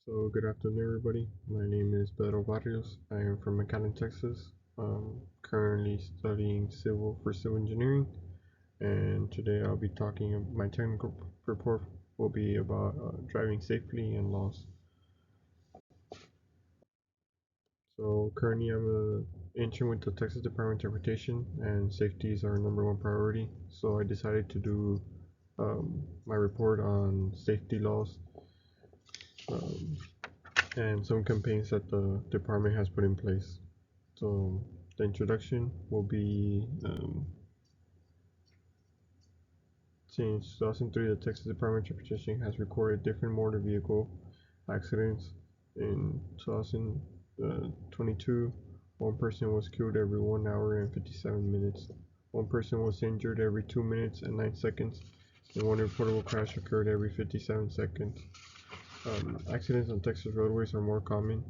So good afternoon, everybody. My name is Pedro Barrios. I am from McAllen, Texas. Currently studying civil engineering, and today I'll be talking. My technical report will be about driving safely and laws. So currently, I'm a intern with the Texas Department of Transportation, and safety is our number one priority. So I decided to do my report on safety laws. Um, and some campaigns that the department has put in place. So the introduction will be since 2003, the Texas Department of Transportation has recorded different motor vehicle accidents. In 2022, one person was killed every 1 hour and 57 minutes. One person was injured every 2 minutes and 9 seconds, and one reportable crash occurred every 57 seconds. Accidents on Texas roadways are more common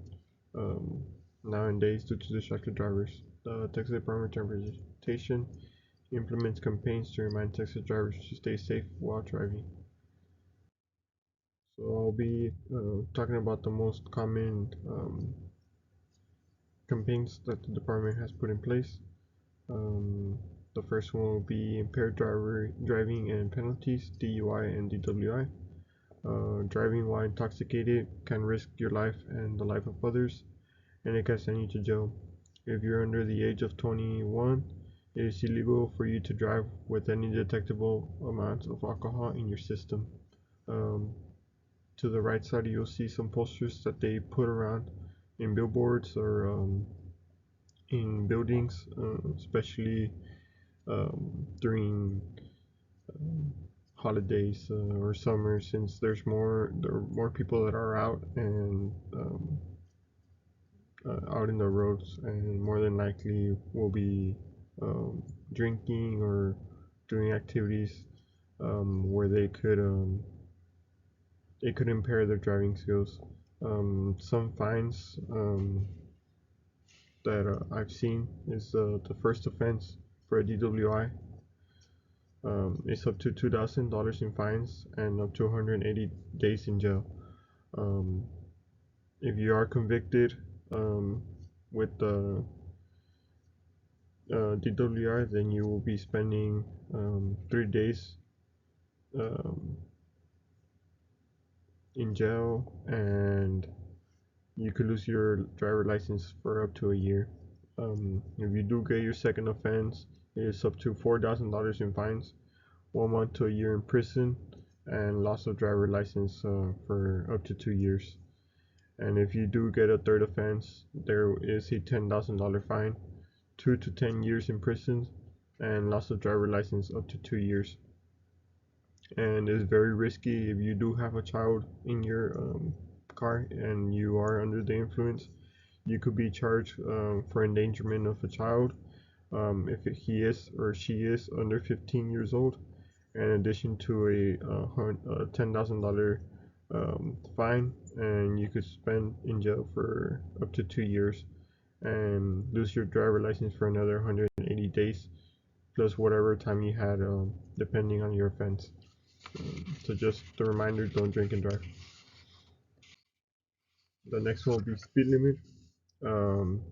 um, nowadays due to distracted drivers. The Texas Department of Transportation implements campaigns to remind Texas drivers to stay safe while driving. So I'll be talking about the most common campaigns that the department has put in place. Um, the first one will be impaired driving and penalties, DUI and DWI. Driving while intoxicated can risk your life and the life of others, and it can send you to jail. If you're under the age of 21, it is illegal for you to drive with any detectable amount of alcohol in your system. Um, to the right side, you'll see some posters that they put around in billboards or in buildings, especially during um, holidays or summer, since there are more people that are out and out in the roads, and more than likely will be um, drinking or doing activities where it could impair their driving skills. Some fines that I've seen is the first offense for a DWI is up to $2,000 in fines and up to 180 days in jail. Um, if you are convicted with the DWI, then you will be spending 3 days um, in jail, and you could lose your driver license for up to a year. If you do get your second offense, it's up to $4,000 in fines, 1 month to a year in prison, and loss of driver license for up to 2 years. And if you do get a third offense, there is a $10,000 fine, 2 to 10 years in prison, and loss of driver license up to 2 years. And it's very risky if you do have a child in your car and you are under the influence. You could be charged for endangerment of a child if he is or she is under 15 years old, in addition to a $10,000 fine, and you could spend in jail for up to 2 years and lose your driver license for another 180 days, plus whatever time you had, depending on your offense. So just a reminder, don't drink and drive. The next one will be speed limit. Um,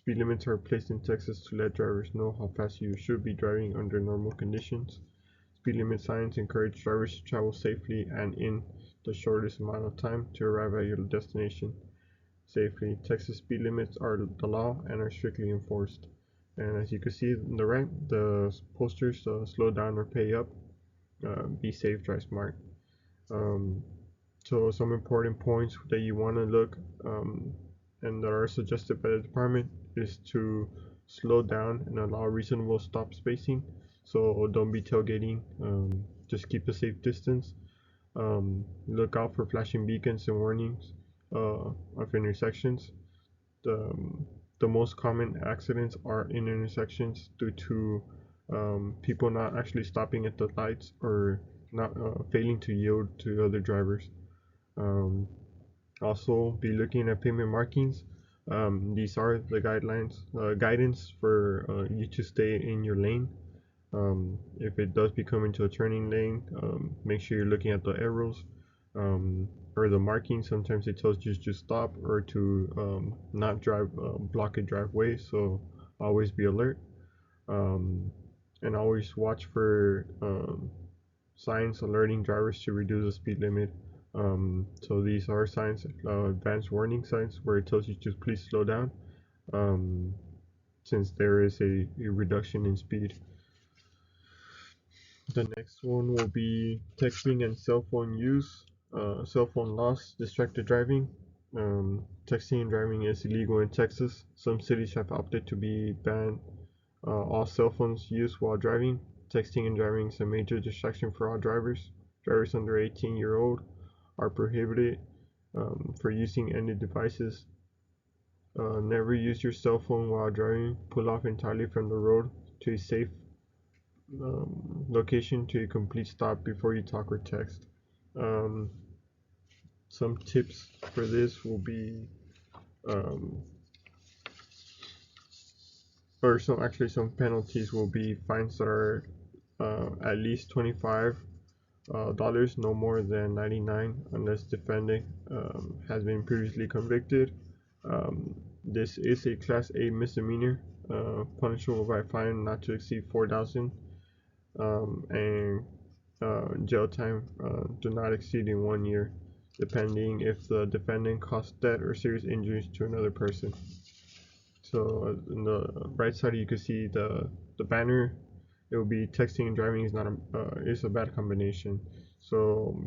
Speed limits are placed in Texas to let drivers know how fast you should be driving under normal conditions. Speed limit signs encourage drivers to travel safely and in the shortest amount of time to arrive at your destination safely. Texas speed limits are the law and are strictly enforced. And as you can see on the right, the posters slow down or pay up, be safe, drive smart. Um, so some important points that you want to look and that are suggested by the department is to slow down and allow reasonable stop spacing. So don't be tailgating. Just keep a safe distance. Look out for flashing beacons and warnings of intersections. The most common accidents are in intersections due to people not actually stopping at the lights or not failing to yield to other drivers. Um, Also, be looking at pavement markings. These are the guidance for you to stay in your lane. If it does become into a turning lane, make sure you're looking at the arrows. Um, or the marking. Sometimes it tells you to stop or to not drive, block a driveway. So always be alert, um, and always watch for signs alerting drivers to reduce the speed limit. So these are signs, advanced warning signs, where it tells you to please slow down, um, since there is a reduction in speed. The next one will be texting and cell phone use, cell phone loss, distracted driving. Texting and driving is illegal in Texas. Some cities have opted to be ban all cell phones used while driving. Texting and driving is a major distraction for all drivers. Drivers under 18-year-old are prohibited for using any devices. Never use your cell phone while driving. Pull off entirely from the road to a safe location to a complete stop before you talk or text. Um, some tips for this will be, um, or some penalties will be fines that are at least $25, no more than 99, unless defendant has been previously convicted. This is a Class A misdemeanor, punishable by a fine not to exceed 4,000, and jail time do not exceed in 1 year, depending if the defendant caused death or serious injuries to another person. So on the right side, you can see the banner. It will be texting and driving is a bad combination. So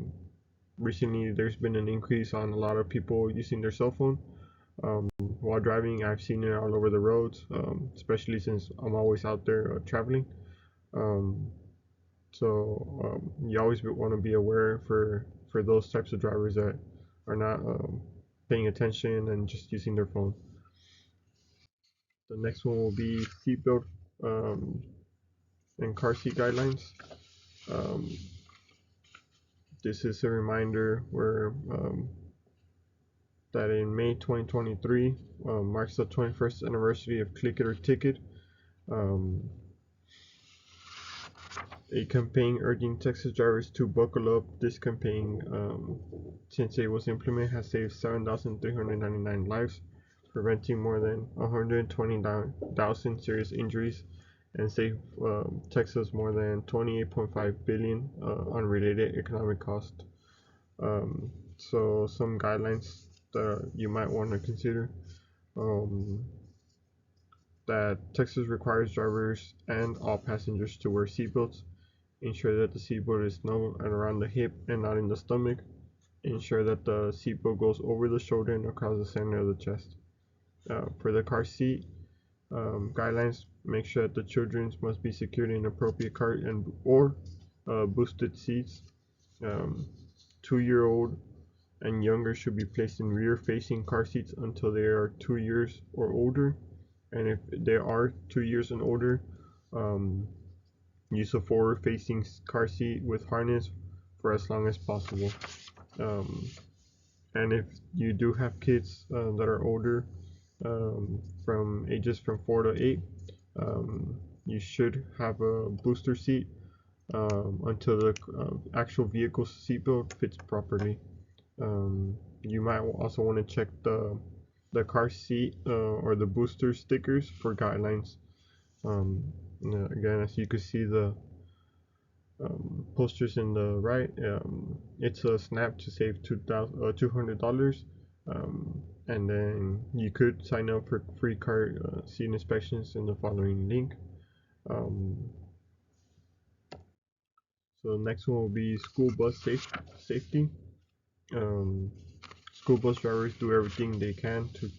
recently, there's been an increase on a lot of people using their cell phone while driving. I've seen it all over the roads, especially since I'm always out there traveling. Um, so you always want to be aware for those types of drivers that are not paying attention and just using their phone. The next one will be seatbelt um, and car seat guidelines. Um, this is a reminder where that in May 2023 marks the 21st anniversary of Click It or Ticket, um, a campaign urging Texas drivers to buckle up. This campaign, since it was implemented, has saved 7,399 lives, preventing more than 120,000 serious injuries, and saved Texas more than 28.5 billion unrelated economic cost. So some guidelines that you might want to consider. Um, that Texas requires drivers and all passengers to wear seatbelts. Ensure that the seatbelt is snug and around the hip and not in the stomach. Ensure that the seatbelt goes over the shoulder and across the center of the chest. For the car seat guidelines, make sure that the children must be secured in appropriate car and or boosted seats. 2-year-old and younger should be placed in rear-facing car seats until they are 2 years or older. And if they are 2 years and older, use a forward-facing car seat with harness for as long as possible. And if you do have kids that are older, from ages from 4 to 8, you should have a booster seat until the actual vehicle seatbelt fits properly. You might also want to check the car seat or the booster stickers for guidelines. Again, as you can see, the posters in the right, it's a snap to save $200, and then you could sign up for free car seat inspections in the following link. So the next one will be school bus safety. Um, School bus drivers do everything they can to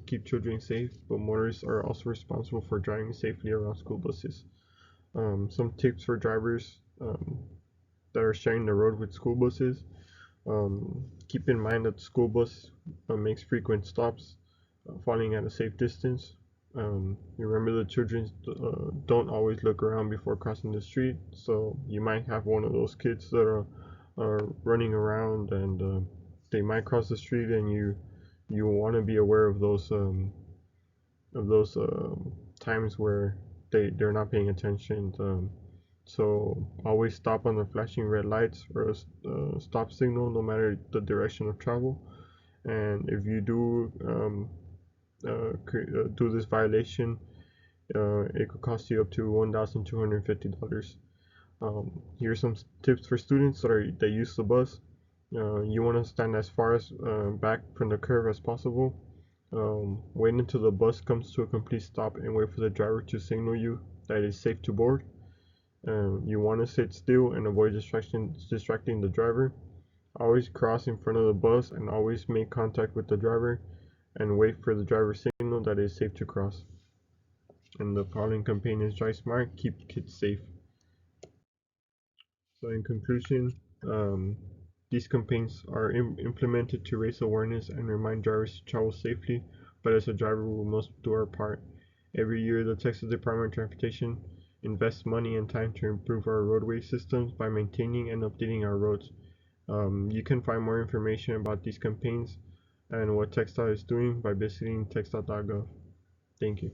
keep children safe, but motorists are also responsible for driving safely around school buses. Some tips for drivers that are sharing the road with school buses. Keep in mind that the school bus makes frequent stops, following at a safe distance. Remember the children don't always look around before crossing the street, so you might have one of those kids that are running around and they might cross the street, and you want to be aware of those times where they're not paying attention. So always stop on the flashing red lights or a stop signal, no matter the direction of travel. And if you do this violation, it could cost you up to $1,250. Here's some tips for students that use the bus. You want to stand as far as back from the curve as possible. Wait until the bus comes to a complete stop and wait for the driver to signal you that it's safe to board. You want to sit still and avoid distracting the driver. Always cross in front of the bus and always make contact with the driver and wait for the driver's signal that it's safe to cross. And the following campaign is Drive Smart, Keep Kids Safe. So in conclusion, these campaigns are implemented to raise awareness and remind drivers to travel safely, but as a driver, we must do our part. Every year, the Texas Department of Transportation invests money and time to improve our roadway systems by maintaining and updating our roads. You can find more information about these campaigns and what TxDOT is doing by visiting TxDOT.gov. Thank you.